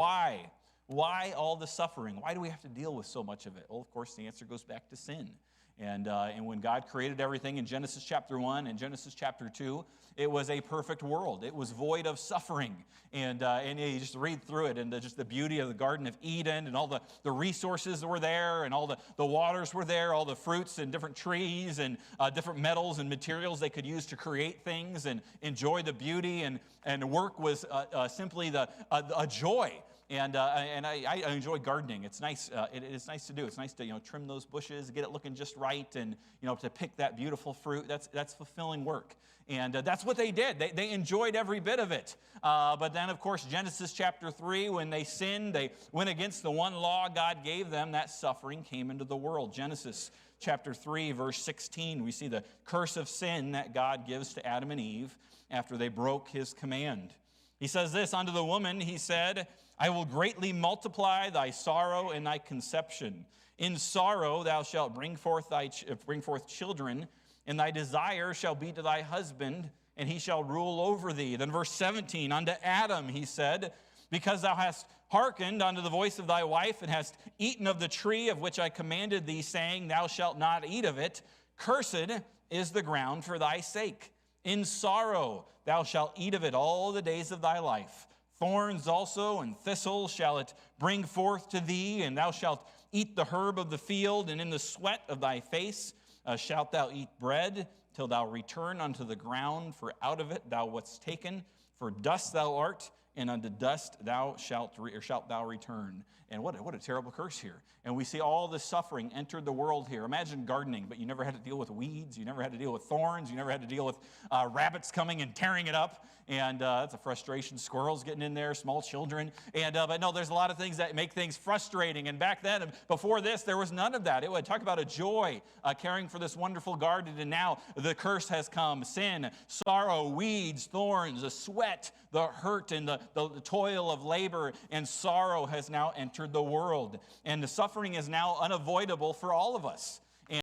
Why? Why all the suffering? Why do we have to deal with so much of it? Well, of course, the answer goes back to sin. And when God created everything in Genesis chapter 1 and Genesis chapter 2, it was a perfect world. It was void of suffering. And you just read through it, and just the beauty of the Garden of Eden, and all the resources that were there, and all the waters were there, all the fruits and different trees, and different metals and materials they could use to create things and enjoy the beauty. And work was simply a joy. And I enjoy gardening. It's nice. It's nice to do. It's nice to trim those bushes, get it looking just right, and to pick that beautiful fruit. That's fulfilling work. And that's what they did. They enjoyed every bit of it. But then, of course, Genesis chapter 3, when they sinned, they went against the one law God gave them. That suffering came into the world. Genesis chapter 3, verse 16, we see the curse of sin that God gives to Adam and Eve after they broke his command. He says this, unto the woman, he said, I will greatly multiply thy sorrow and thy conception. In sorrow thou shalt bring forth children, and thy desire shall be to thy husband, and he shall rule over thee. Then verse 17, unto Adam he said, because thou hast hearkened unto the voice of thy wife, and hast eaten of the tree of which I commanded thee, saying, thou shalt not eat of it, cursed is the ground for thy sake. In sorrow thou shalt eat of it all the days of thy life. Thorns also and thistles shall it bring forth to thee, and thou shalt eat the herb of the field, and in the sweat of thy face shalt thou eat bread, till thou return unto the ground, for out of it thou wast taken. For dust thou art, and unto dust thou shalt thou return. And what a terrible curse here. And we see all this suffering entered the world here. Imagine gardening, but you never had to deal with weeds. You never had to deal with thorns. You never had to deal with rabbits coming and tearing it up. And that's a frustration. Squirrels getting in there, small children. But no, there's a lot of things that make things frustrating. And back then, before this, there was none of that. It would talk about a joy caring for this wonderful garden. And now the curse has come. Sin, sorrow, weeds, thorns, the sweat, the hurt, and the toil of labor and sorrow has now entered the world. And the suffering is now unavoidable for all of us.